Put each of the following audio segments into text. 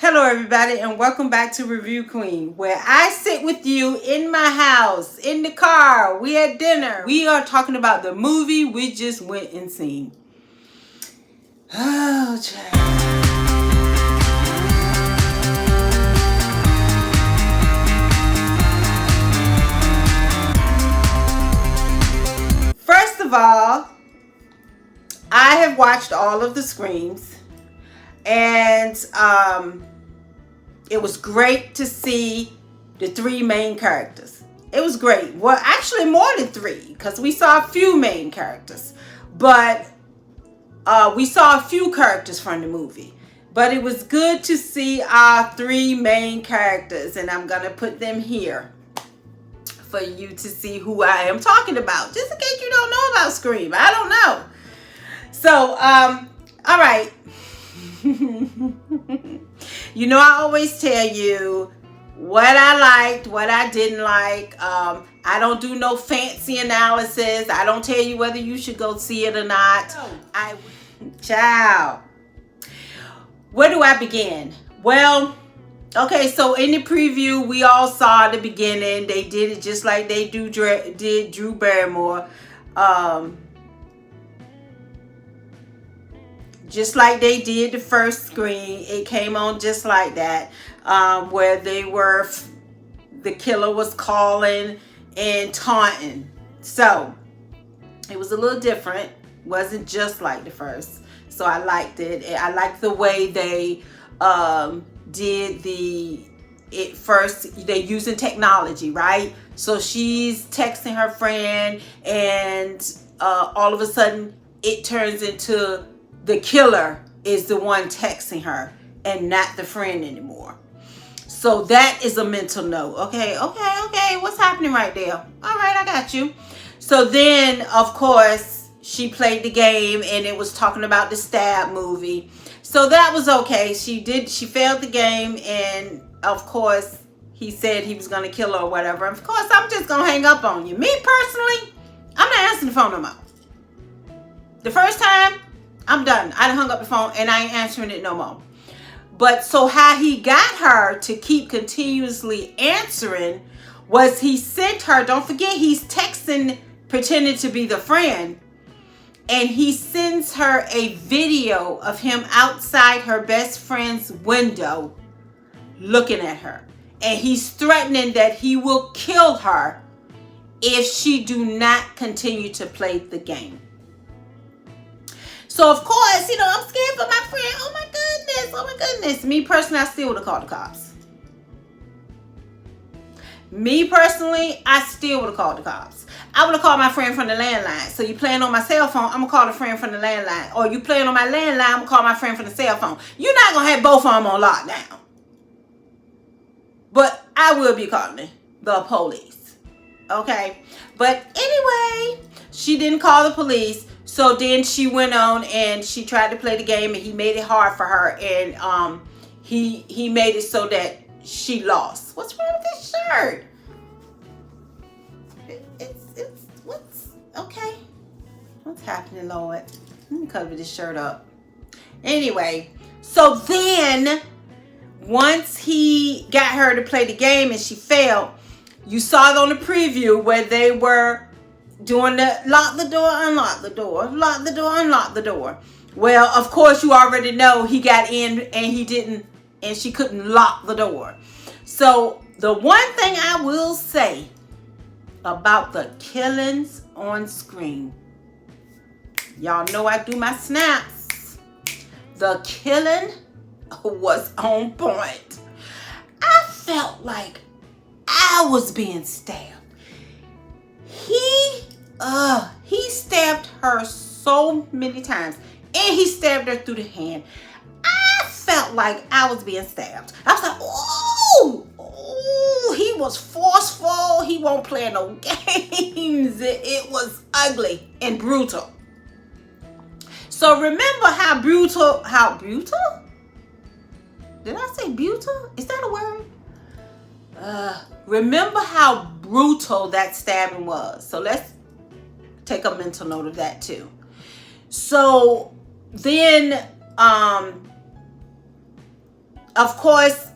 Hello everybody and welcome back to Review Queen, where I sit with you in my house, in the car, we at dinner. We are talking about the movie we just went and seen. Oh, child. First of all, I have watched all of the Screams, and it was great to see the three main characters. It was great. Well, actually more than three, because we saw a few main characters, but we saw a few characters from the movie. But it was good to see our three main characters, and I'm gonna put them here for you to see who I am talking about, just in case you don't know about Scream. I don't know. So, all right. You know, I always tell you what I liked, what I didn't like. I don't do no fancy analysis. I don't tell you whether you should go see it or not. Child. Where do I begin? Well, okay, so in the preview, we all saw at the beginning. They did it just like they did Drew Barrymore. Just like they did the first Scream, it came on just like that, where the killer was calling and taunting. So it was a little different. Wasn't just like the first. So I liked it. I liked the way they did it first. They're using technology, right? So she's texting her friend, and all of a sudden it turns into the killer is the one texting her and not the friend anymore. So that is a mental note. Okay. What's happening right there? All right, I got you. So then, of course, she played the game, and it was talking about the Stab movie. So that was okay. She failed the game, and of course, he said he was going to kill her or whatever. Of course, I'm just going to hang up on you. Me personally, I'm not answering the phone no more. The first time, I'm done. I hung up the phone and I ain't answering it no more. But so how he got her to keep continuously answering was he sent her, don't forget he's texting, pretending to be the friend, and he sends her a video of him outside her best friend's window looking at her. And he's threatening that he will kill her if she do not continue to play the game. So, of course, you know, I'm scared for my friend. Oh, my goodness. Me personally, I still would have called the cops. Me personally, I still would have called the cops. I would have called my friend from the landline. So, you playing on my cell phone, I'm going to call a friend from the landline. Or you playing on my landline, I'm going to call my friend from the cell phone. You're not going to have both of them on lockdown. But I will be calling the police. Okay? But anyway, she didn't call the police. So then she went on and she tried to play the game, and he made it hard for her, and he made it so that she lost. What's wrong with this shirt? Okay. What's happening, Lord? Let me cover this shirt up. Anyway, so then once he got her to play the game and she failed, you saw it on the preview where they were doing the lock the door, unlock the door, lock the door, unlock the door. Well, of course, you already know he got in and he didn't, and she couldn't lock the door. So the one thing I will say about the killings on Scream, y'all know I do my snaps. The killing was on point. I felt like I was being stabbed. He stabbed her so many times, and he stabbed her through the hand. I felt like I was being stabbed. I was like, ooh, he was forceful. He won't play no games. It was ugly and brutal. So remember how brutal? Did I say brutal? Is that a word? Remember how brutal that stabbing was. So let's take a mental note of that too. So then Of course,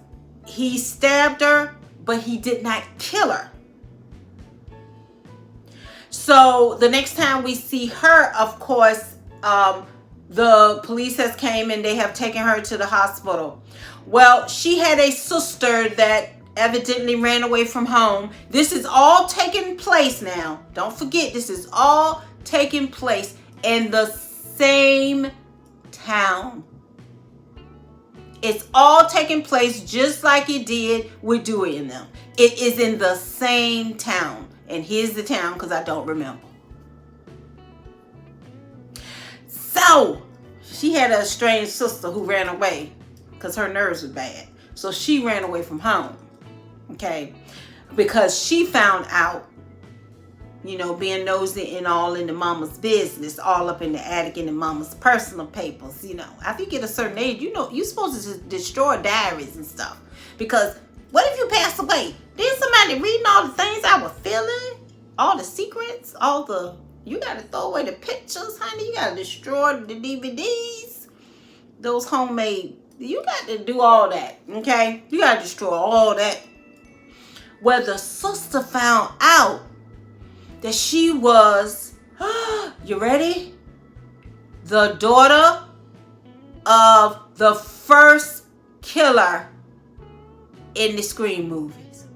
he stabbed her, but he did not kill her. So the next time we see her, of course, the police has came and they have taken her to the hospital. Well, she had a sister that evidently ran away from home. This is all taking place now. Don't forget, this is all taking place in the same town. It's all taking place just like it did with Dewey and them. It is in the same town. And here's the town because I don't remember. So, she had a estranged sister who ran away because her nerves were bad. So she ran away from home. Okay? Because she found out, you know, being nosy and all in the mama's business, all up in the attic in the mama's personal papers, you know. After you get a certain age, you know, you're supposed to just destroy diaries and stuff. Because what if you pass away? Then somebody reading all the things I was feeling, all the secrets, you got to throw away the pictures, honey. You got to destroy the DVDs, those homemade, you got to do all that, okay? You got to destroy all that. Well, the sister found out that she was, you ready? The daughter of the first killer in the Scream movies.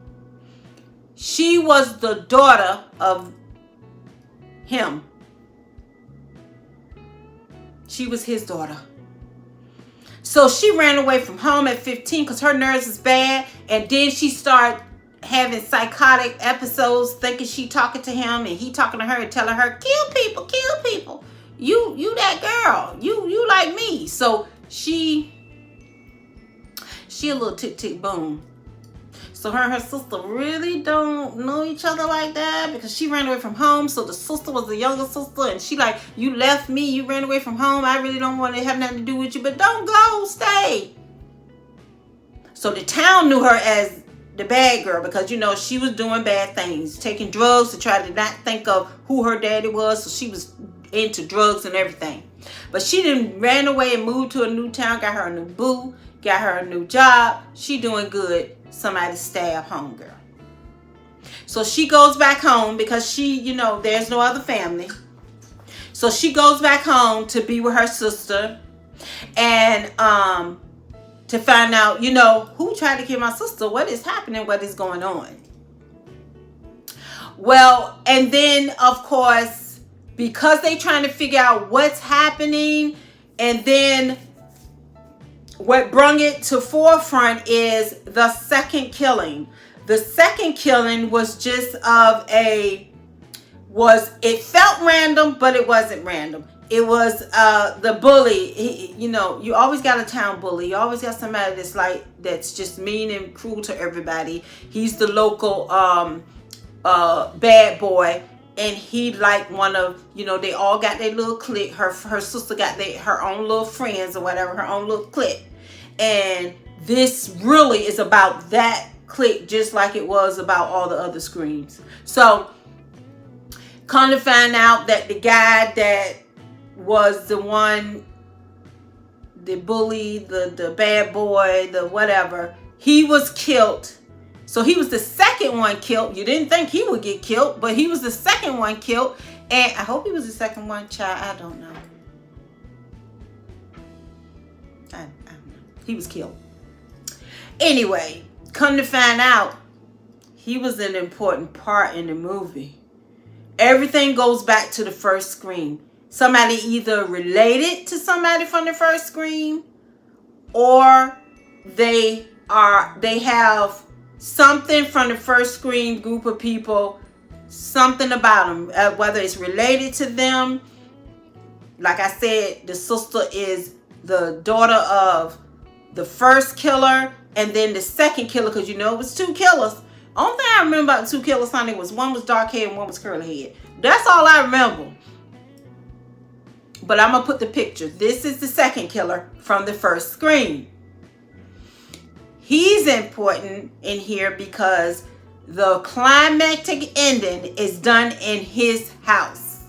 She was the daughter of him. She was his daughter. So she ran away from home at 15 because her nerves was bad. And then she started having psychotic episodes, thinking she talking to him and he talking to her and telling her, kill people, kill people. You that girl. You like me. So she a little tick tick boom. So her and her sister really don't know each other like that because she ran away from home. So the sister was the younger sister and she like, you left me, you ran away from home. I really don't want to have nothing to do with you, but don't go, stay. So the town knew her as the bad girl because, you know, she was doing bad things, taking drugs to try to not think of who her daddy was. So she was into drugs and everything. But she done ran away and moved to a new town, got her a new boo, got her a new job. She doing good. Somebody stabbed homegirl. So she goes back home because she, you know, there's no other family. So she goes back home to be with her sister and to find out, you know, who tried to kill my sister, what is happening, what is going on. Well, and then of course, because they trying to figure out what's happening, and then what brung it to forefront is the second killing. The second killing was just it felt random, but it wasn't random. It was the bully. You know, you always got a town bully. You always got somebody that's just mean and cruel to everybody. He's the local bad boy. And he like one of, you know, they all got their little clique. Her sister got her own little friends or whatever, her own little clique. And this really is about that clique, just like it was about all the other Screams. So, come to find out that the guy that was the one, the bully, the bad boy, the whatever, he was killed. So he was the second one killed. You didn't think he would get killed, but he was the second one killed. And I hope he was the second one, child. I don't know. I don't know. He was killed. Anyway, come to find out, he was an important part in the movie. Everything goes back to the first Scream. Somebody either related to somebody from the first Scream, or they have something from the first Scream group of people, something about them, whether it's related to them. Like I said, the sister is the daughter of the first killer, and then the second killer, because you know it was two killers. Only thing I remember about the two killers, honey, was one was dark hair and one was curly hair. That's all I remember. But I'm going to put the picture. This is the second killer from the first Scream. He's important in here because the climactic ending is done in his house.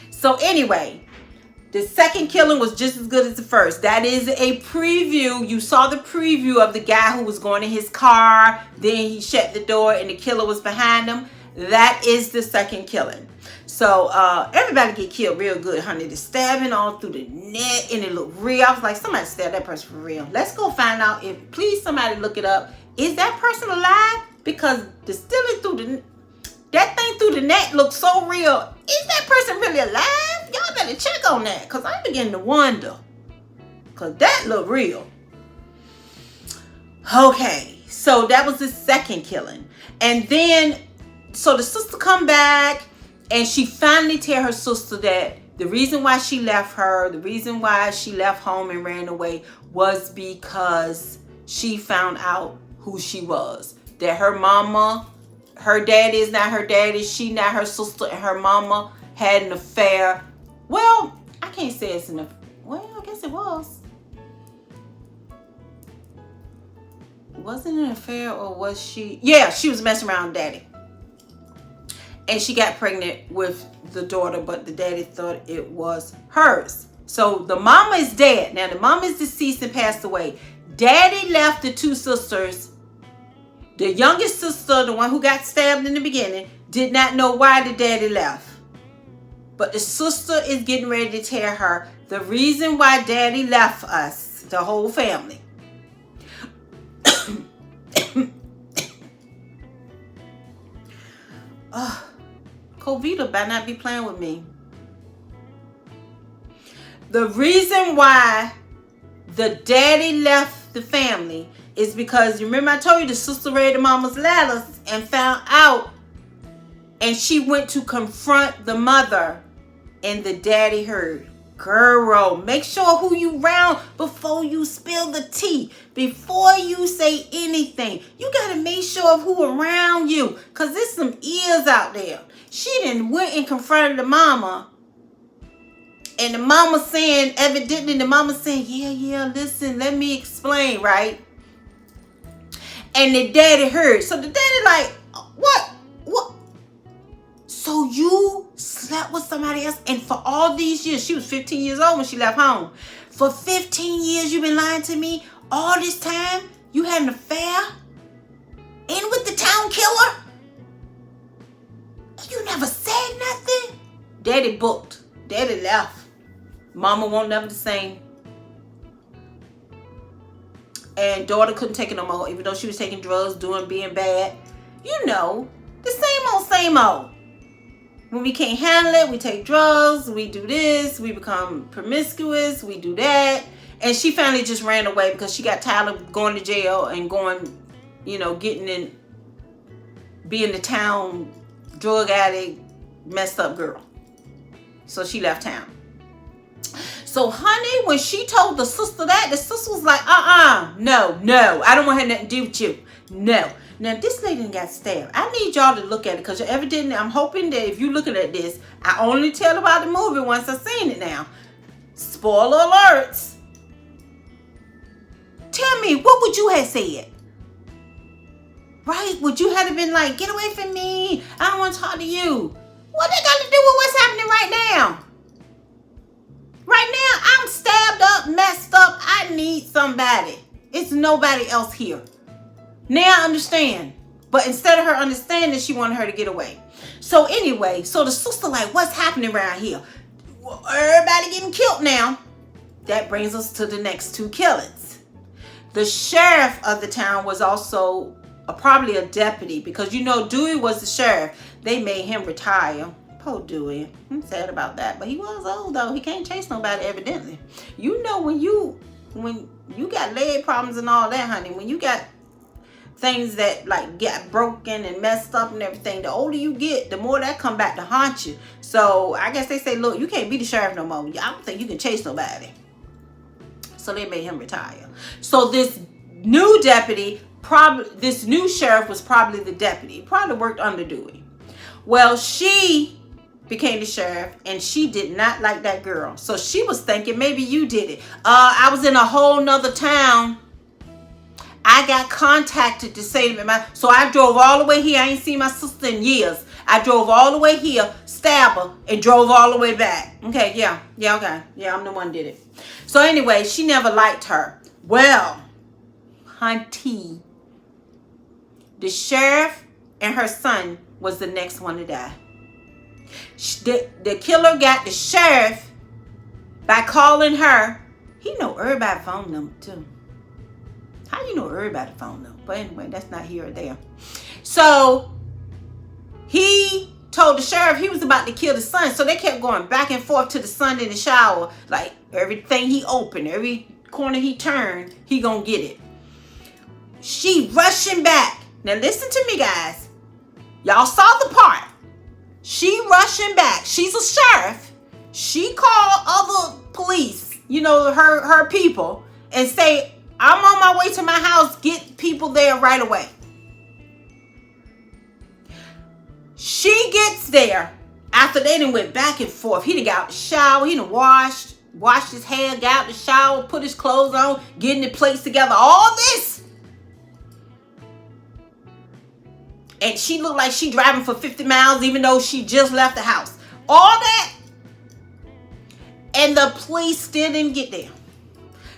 So anyway, The second killing was just as good as the first. That is a preview. You saw the preview of the guy who was going in his car. Then he shut the door and the killer was behind him. That is the second killing. So everybody get killed real good, honey. The stabbing all through the neck and it looked real. I was like, somebody stabbed that person for real. Let's go find out. If please somebody look it up. Is that person alive? Because the stealing through that thing through the neck looks so real. Is that person really alive? Y'all better check on that, because I'm beginning to wonder. Because that looked real. Okay, so that was the second killing. And then, so the sister come back, and she finally tell her sister that the reason why she left her, the reason why she left home and ran away was because she found out who she was. That her mama, her daddy is not her daddy, she not her sister, and her mama had an affair. Well, I can't say it's an affair. Well, I guess it was. Wasn't it an affair, or was she? Yeah, she was messing around with daddy. And she got pregnant with the daughter, but the daddy thought it was hers. So the mama is dead. Now the mama is deceased and passed away. Daddy left the two sisters. The youngest sister, the one who got stabbed in the beginning, did not know why the daddy left. But the sister is getting ready to tell her the reason why daddy left us, the whole family. Covita better not be playing with me. The reason why the daddy left the family is because, remember I told you the sister read the mama's letters and found out, and she went to confront the mother, and the daddy heard. Girl, make sure who you round before you spill the tea. Before you say anything, you gotta make sure of who around you, because there's some ears out there. She done went and confronted the mama, and the mama saying, evidently the mama saying, yeah, listen, let me explain, right? And the daddy heard. So the daddy like, what? So you slept with somebody else? And for all these years, she was 15 years old when she left home. For 15 years, you've been lying to me? All this time, you had an affair? And with the town killer? And you never said nothing? Daddy booked. Daddy left. Mama won't never the same. And daughter couldn't take it no more, even though she was taking drugs, being bad. You know, the same old. When we can't handle it, we take drugs, we do this, we become promiscuous, we do that. And she finally just ran away because she got tired of going to jail and going, getting in, being the town drug addict, messed up girl. So she left town. So, honey, when she told the sister that, the sister was like, no, I don't want to have nothing to do with you. No. Now, this lady got stabbed. I need y'all to look at it, because evidently, I'm hoping that if you're looking at this, I only tell about the movie once I've seen it now. Spoiler alerts. Tell me, what would you have said? Right? Would you have been like, get away from me? I don't want to talk to you. What they got to do with what's happening right now? Right now, I'm stabbed up, messed up. I need somebody. It's nobody else here. Now I understand. But instead of her understanding, she wanted her to get away. So anyway, so the sister like, what's happening around here? Well, everybody getting killed now. That brings us to the next two killings. The sheriff of the town was also probably a deputy, because Dewey was the sheriff. They made him retire. Poor Dewey. I'm sad about that. But he was old though. He can't chase nobody evidently. When you got leg problems and all that, honey, when you got things that like get broken and messed up and everything, the older you get, the more that come back to haunt you. So I guess they say, look, you can't be the sheriff no more. I don't think you can chase nobody. So they made him retire. So this new deputy, this new sheriff was probably the deputy. Probably worked under Dewey. Well, she became the sheriff, and she did not like that girl. So she was thinking, maybe you did it. I was in a whole nother town. I got contacted to say to me, so I drove all the way here. I ain't seen my sister in years. I drove all the way here, stabbed her, and drove all the way back. Okay, yeah, okay. Yeah, I'm the one that did it. So anyway, she never liked her. Well, hunty, the sheriff and her son was the next one to die. The killer got the sheriff by calling her. He know everybody's phone number too. How you know everybody's phone number? But anyway, that's not here or there. So he told the sheriff he was about to kill the son. So they kept going back and forth to the son in the shower. Like everything he opened, every corner he turned, he gonna get it. She rushing back. Now listen to me, guys. Y'all saw the part. She rushing back. She's a sheriff. She called other police, you know, her people, and say, I'm on my way to my house. Get people there right away. She gets there after they done went back and forth. He done got out the shower. He done washed his hair, got out the shower, put his clothes on, getting the plates together. All this. And she looked like she driving for 50 miles even though she just left the house. All that. And the police still didn't get there.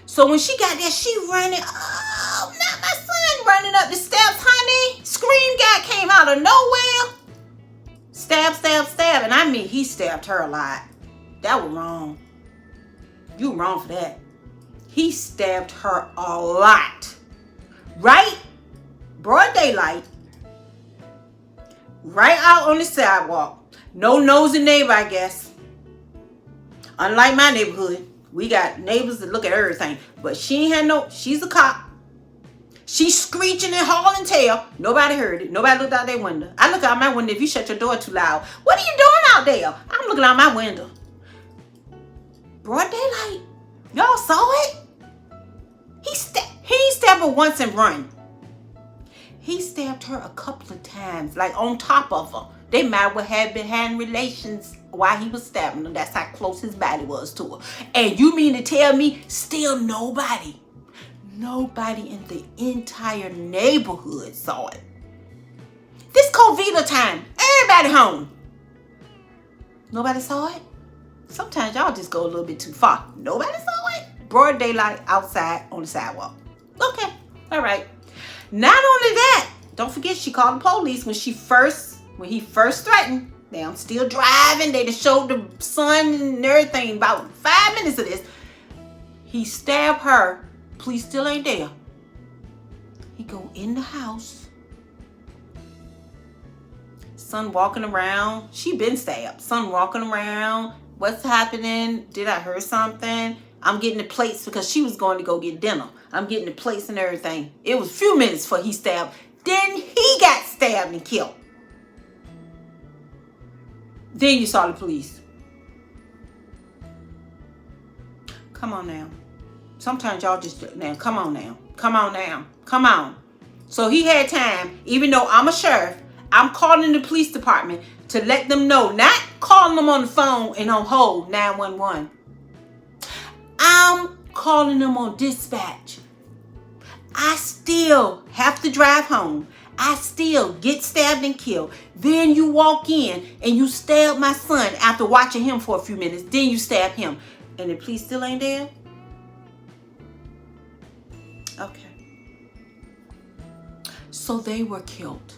So when she got there, she running. Oh, not my son. Running up the steps, honey. Scream guy came out of nowhere. Stab, stab, stab. And I mean, he stabbed her a lot. That was wrong. You were wrong for that. He stabbed her a lot. Right? Broad daylight. Right out on the sidewalk. No nosy neighbor, I guess. Unlike my neighborhood, we got neighbors that look at everything. But she ain't had no, she's a cop. She's screeching and hauling tail. Nobody heard it. Nobody looked out their window. I look out my window if you shut your door too loud. What are you doing out there? I'm looking out my window. Broad daylight. Y'all saw it? He stabbed her once and run. He stabbed her a couple of times, like on top of her. They might well have been having relations while he was stabbing her. That's how close his body was to her. And you mean to tell me still nobody in the entire neighborhood saw it? This COVID time, everybody home. Nobody saw it? Sometimes y'all just go a little bit too far. Nobody saw it? Broad daylight outside on the sidewalk. Okay, all right. Not only that, don't forget she called the police when he first threatened. Now I'm still driving. They just showed the son and everything. About 5 minutes of this. He stabbed her. Police still ain't there. He go in the house. Son walking around. She been stabbed. Son walking around. What's happening? Did I hear something? I'm getting the plates because she was going to go get dinner. I'm getting the plates and everything. It was a few minutes before he stabbed. Then he got stabbed and killed. Then you saw the police. Come on now. Sometimes y'all just, now, come on now. Come on now. Come on. So he had time, even though I'm a sheriff, I'm calling the police department to let them know, not calling them on the phone and on hold 911. I'm calling them on dispatch. I still have to drive home. I still get stabbed and killed. Then you walk in and you stab my son after watching him for a few minutes. Then you stab him. And the police still ain't there? Okay. So they were killed.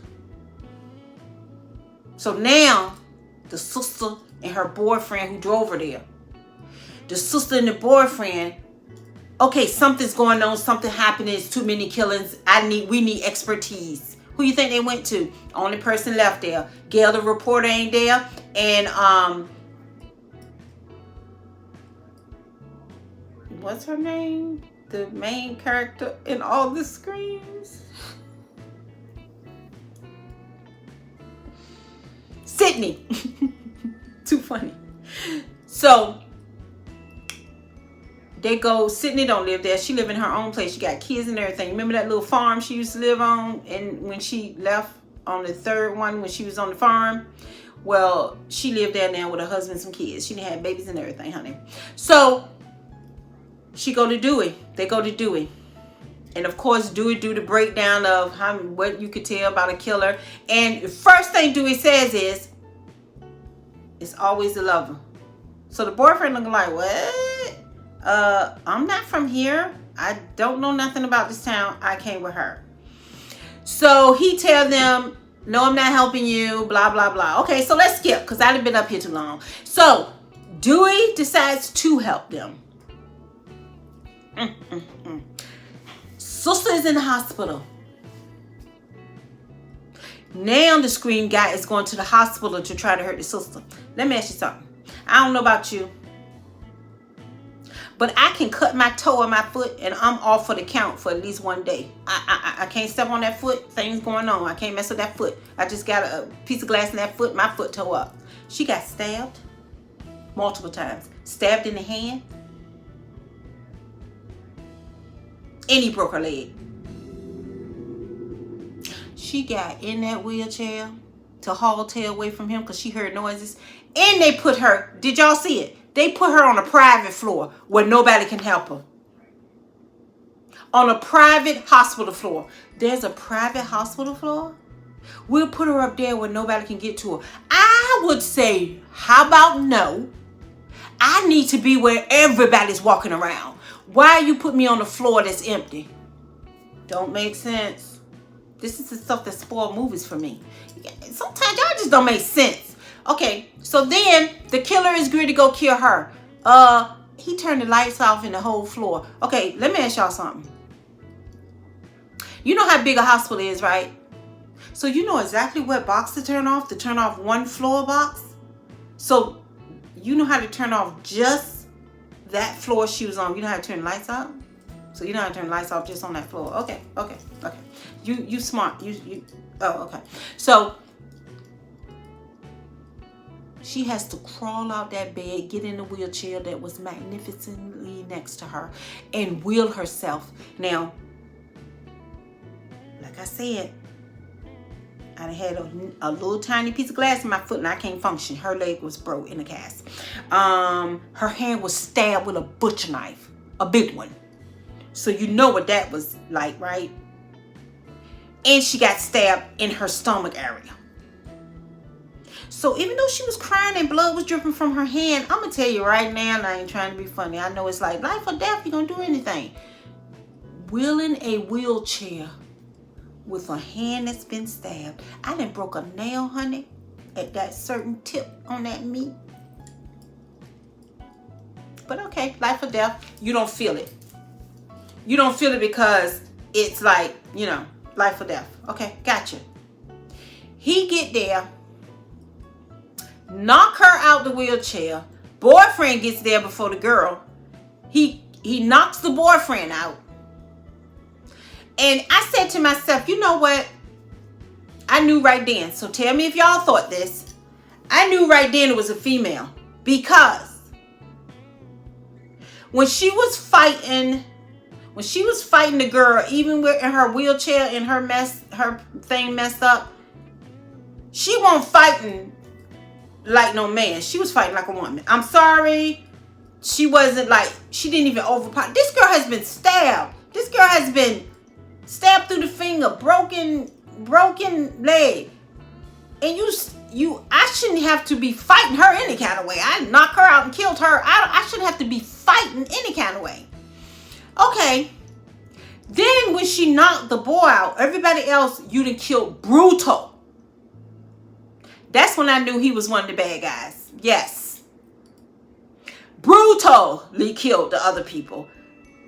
So now the sister and her boyfriend who drove her there. The sister and the boyfriend, okay, something's going on, something happening, it's too many killings. We need expertise. Who you think they went to? Only person left there. Gail the reporter ain't there. And what's her name? The main character in all the screams. Sydney. Too funny. So they go, Sydney don't live there. She live in her own place. She got kids and everything. Remember that little farm she used to live on? And when she left on the third one, when she was on the farm, well, she lived there now with her husband and some kids. She didn't have babies and everything, honey. So she go to Dewey. They go to Dewey. And of course, Dewey do the breakdown of what you could tell about a killer. And the first thing Dewey says is, it's always the lover. So the boyfriend looking like, what? I'm not from here. I don't know nothing about this town. I came with her. So he tell them, no, I'm not helping you, blah, blah, blah. Okay, so let's skip because I've been up here too long. So Dewey decides to help them. Sister is in the hospital. Now the scream guy is going to the hospital to try to hurt the sister. Let me ask you something. I don't know about you, but I can cut my toe or my foot and I'm off for the count for at least one day. I can't step on that foot. Things going on. I can't mess with that foot. I just got a piece of glass in that foot. My foot toe up. She got stabbed multiple times. Stabbed in the hand. And he broke her leg. She got in that wheelchair to haul tail away from him because she heard noises. And they put her, did y'all see it? They put her on a private floor where nobody can help her. On a private hospital floor. There's a private hospital floor? We'll put her up there where nobody can get to her. I would say, how about no? I need to be where everybody's walking around. Why you put me on the floor that's empty? Don't make sense. This is the stuff that spoil movies for me. Sometimes y'all just don't make sense. Okay, so then the killer is going to go kill her. He turned the lights off in the whole floor. Okay, let me ask y'all something. You know how big a hospital is, right? So you know exactly what box to turn off one floor box. So you know how to turn off just that floor she was on. You know how to turn the lights off? So you know how to turn the lights off just on that floor. Okay. You smart. Oh, okay. So she has to crawl out that bed, get in the wheelchair that was magnificently next to her, and wheel herself. Now, like I said, I had a little tiny piece of glass in my foot and I can't function. Her leg was broke in a cast. Her hand was stabbed with a butcher knife, a big one. So you know what that was like, right? And she got stabbed in her stomach area. So even though she was crying and blood was dripping from her hand, I'm going to tell you right now, and I ain't trying to be funny. I know it's like life or death, you're going to do anything. Wheeling a wheelchair with a hand that's been stabbed. I done broke a nail, honey, at that certain tip on that meat. But okay, life or death, you don't feel it. You don't feel it because it's like, you know, life or death. Okay, gotcha. He get there, knock her out the wheelchair. Boyfriend gets there before the girl. He knocks the boyfriend out. And I said to myself, you know what? I knew right then. So tell me if y'all thought this. I knew right then it was a female. Because when she was fighting the girl, even with in her wheelchair and her thing messed up, she wasn't fighting like no man. She was fighting like a woman. I'm sorry. She wasn't like, she didn't even overpower. This girl has been stabbed. This girl has been stabbed through the finger, broken leg. And I shouldn't have to be fighting her any kind of way. I knocked her out and killed her. I shouldn't have to be fighting any kind of way. Okay. Then when she knocked the boy out, everybody else, you done killed brutal. That's when I knew he was one of the bad guys. Yes. Brutally killed the other people.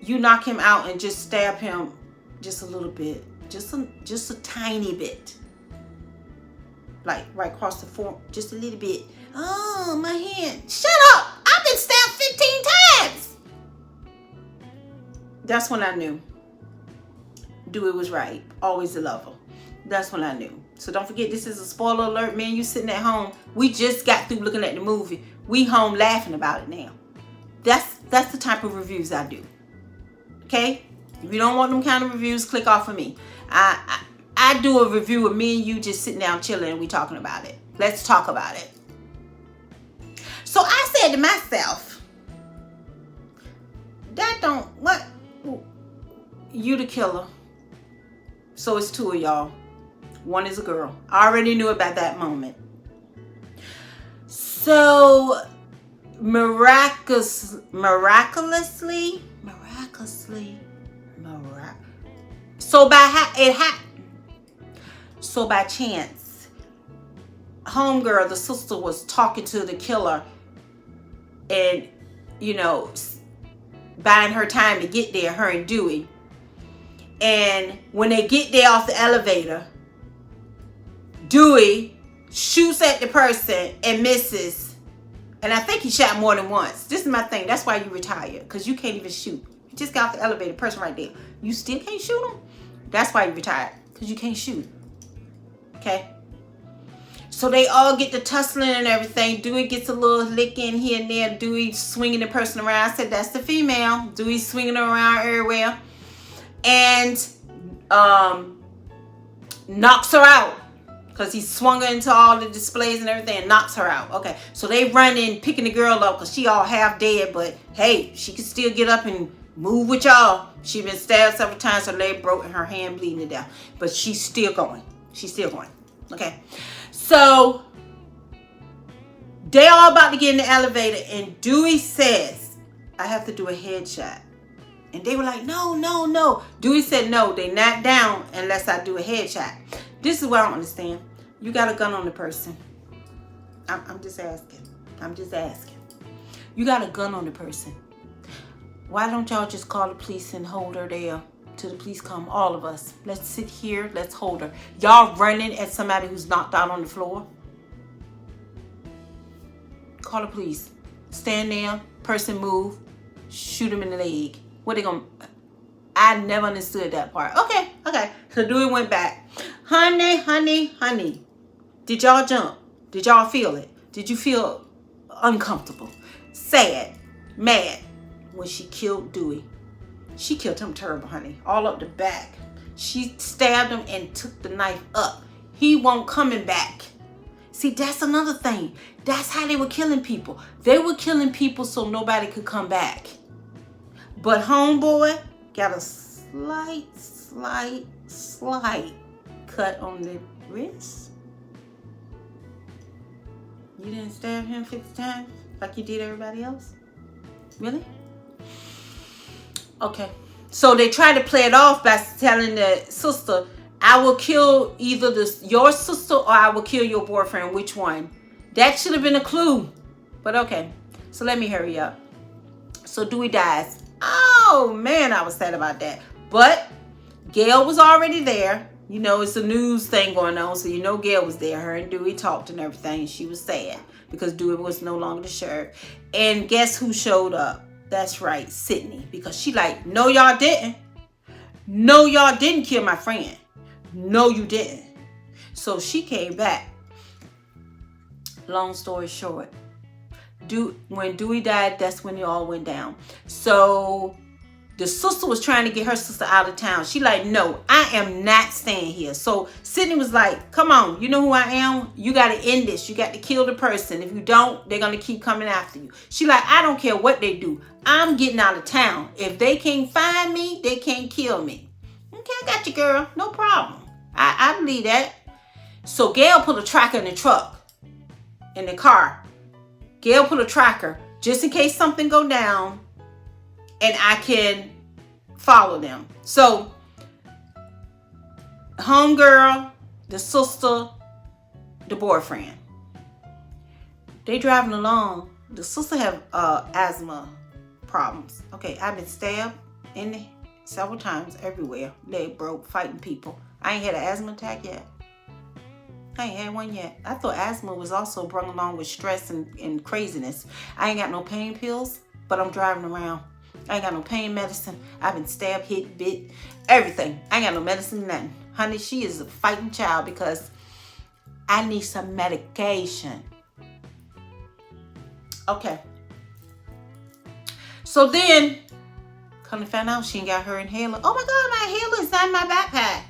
You knock him out and just stab him just a little bit. Just a tiny bit. Like right across the form. Just a little bit. Oh, my hand. Shut up. I've been stabbed 15 times. That's when I knew. Dewey was right. Always a lover. That's when I knew. So don't forget, this is a spoiler alert. Man, you sitting at home. We just got through looking at the movie. We home laughing about it now. That's the type of reviews I do. Okay? If you don't want them kind of reviews, click off of me. I do a review of me and you just sitting down chilling and we talking about it. Let's talk about it. So I said to myself, You the killer. So it's two of y'all. One is a girl. I already knew about that moment. So miraculously, so by chance, homegirl, the sister, was talking to the killer and, you know, buying her time to get there, her and Dewey. And when they get there off the elevator, Dewey shoots at the person and misses. And I think he shot more than once. This is my thing. That's why you retire. Because you can't even shoot. You just got off the elevator, person right there. You still can't shoot him? That's why you retired. Because you can't shoot. Okay? So they all get the tussling and everything. Dewey gets a little lick in here and there. Dewey swinging the person around. I said, that's the female. Dewey swinging her around everywhere. And knocks her out. Because he swung her into all the displays and everything and knocks her out. Okay, so they run in picking the girl up because she all half dead. But hey, she can still get up and move with y'all. She been stabbed several times. Her leg broke and her hand bleeding to death. But she's still going. She's still going. Okay. So they all about to get in the elevator. And Dewey says, I have to do a headshot. And they were like, no, no, no. Dewey said, no, they not down unless I do a headshot. This is what I don't understand. You got a gun on the person. I'm just asking. I'm just asking. You got a gun on the person. Why don't y'all just call the police and hold her there till the police come? All of us. Let's sit here. Let's hold her. Y'all running at somebody who's knocked out on the floor. Call the police. Stand there. Person move. Shoot him in the leg. What they gonna... I never understood that part. Okay. So Dewey went back. Honey. Did y'all jump? Did y'all feel it? Did you feel uncomfortable? Sad? Mad? When she killed Dewey. She killed him terrible, honey. All up the back. She stabbed him and took the knife up. He won't coming back. See, that's another thing. That's how they were killing people. They were killing people so nobody could come back. But homeboy got a slight cut on the wrist. You didn't stab him 50 times like you did everybody else? Really? Okay. So they tried to play it off by telling the sister, I will kill either your sister or I will kill your boyfriend. Which one? That should have been a clue. But okay. So let me hurry up. So Dewey dies. Oh, man, I was sad about that. But Gail was already there. You know, it's a news thing going on. So you know Gail was there. Her and Dewey talked and everything. She was sad because Dewey was no longer the sheriff. And guess who showed up? That's right, Sydney. Because she like, no, y'all didn't. No, y'all didn't kill my friend. No, you didn't. So she came back. Long story short. When Dewey died, that's when it all went down. So the sister was trying to get her sister out of town. She like, no, I am not staying here. So Sydney was like, come on, you know who I am? You got to end this. You got to kill the person. If you don't, they're going to keep coming after you. She like, I don't care what they do. I'm getting out of town. If they can't find me, they can't kill me. Okay, I got you, girl. No problem. I believe that. So Gail put a tracker in the truck, in the car. Gail put a tracker just in case something go down and I can follow them. So homegirl, the sister, the boyfriend, they driving along. The sister have asthma problems. Okay, I've been stabbed in the several times everywhere. Leg broke, fighting people. I ain't had an asthma attack yet. I ain't had one yet. I thought asthma was also brought along with stress and craziness. I ain't got no pain pills, but I'm driving around. I ain't got no pain medicine. I've been stabbed, hit, bit, everything. I ain't got no medicine, nothing. Honey, she is a fighting child because I need some medication. Okay. So then, come to find out she ain't got her inhaler. Oh my God, my inhaler is not in my backpack.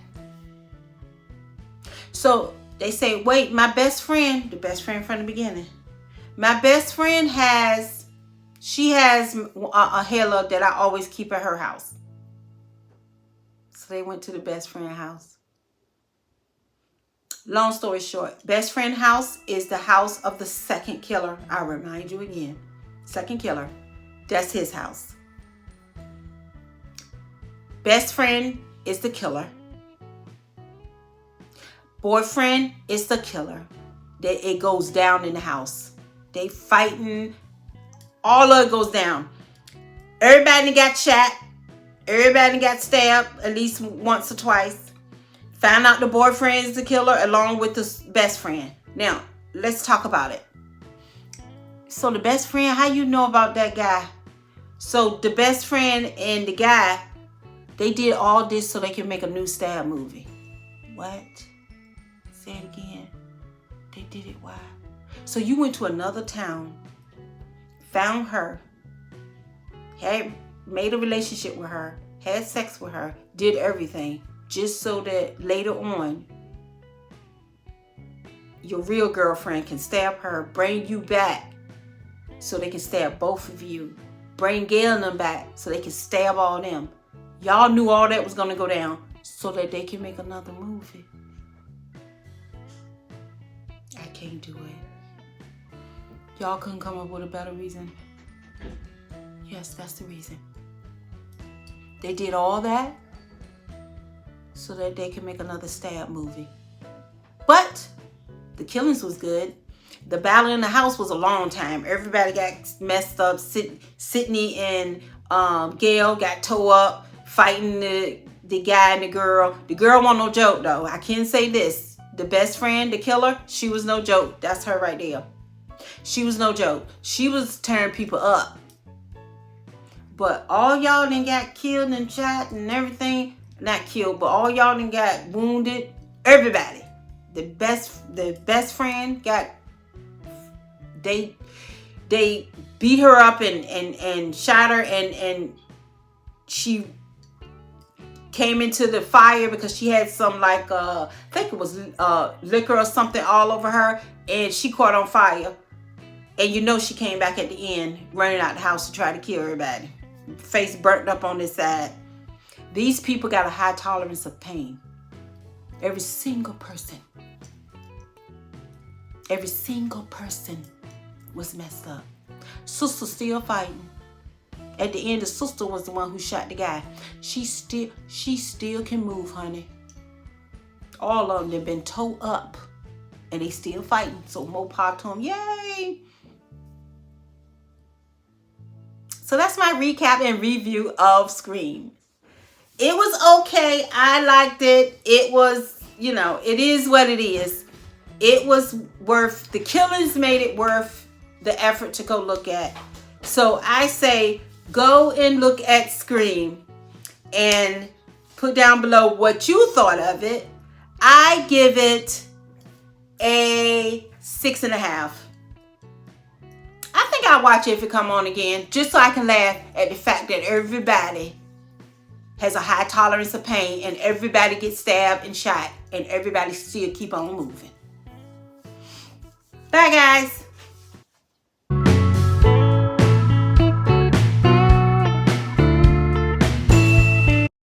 So they say, wait, my best friend, the best friend from the beginning, my best friend has a inhaler that I always keep at her house. So they went to the best friend house. Long story short, best friend house is the house of the second killer. I'll remind you again. Second killer. That's his house. Best friend is the killer. Boyfriend is the killer. It goes down in the house. They fighting. All of it goes down. Everybody got shot. Everybody got stabbed at least once or twice. Found out the boyfriend is the killer along with the best friend. Now, let's talk about it. So the best friend, how you know about that guy? So the best friend and the guy, they did all this so they can make a new stab movie. What? Say it again. They did it. Why? So you went to another town, found her, had made a relationship with her, had sex with her, did everything just so that later on your real girlfriend can stab her, bring you back so they can stab both of you, bring Gail and them back so they can stab all them. Y'all knew all that was going to go down so that they can make another movie. I can't do it. Y'all couldn't come up with a better reason? Yes, that's the reason. They did all that so that they can make another stab movie. But the killings was good. The battle in the house was a long time. Everybody got messed up. Sydney and Gail got tore up fighting the guy and the girl. The girl wasn't no joke though. I can say this. The best friend, the killer, she was no joke. That's her right there. She was no joke. She was tearing people up. But all y'all done got killed and shot and everything. Not killed, but all y'all done got wounded. Everybody. The best friend got, they beat her up and shot her and she came into the fire because she had some like I think it was liquor or something all over her, and she caught on fire. And you know she came back at the end running out the house to try to kill everybody. Face burnt up on this side. These people got a high tolerance of pain. Every single person was messed up. Sister still fighting. At the end, the sister was the one who shot the guy. She still can move, honey. All of them have been towed up, and they still fighting. So more power to them. Yay! So that's my recap and review of Scream. It was okay. I liked it. It was, it is what it is. It was worth, the killings made it worth the effort to go look at. So I say go and look at Scream and put down below what you thought of it. I give it a 6.5. I think I'll watch it if it come on again, just so I can laugh at the fact that everybody has a high tolerance of pain and everybody gets stabbed and shot and everybody still keep on moving. Bye, guys.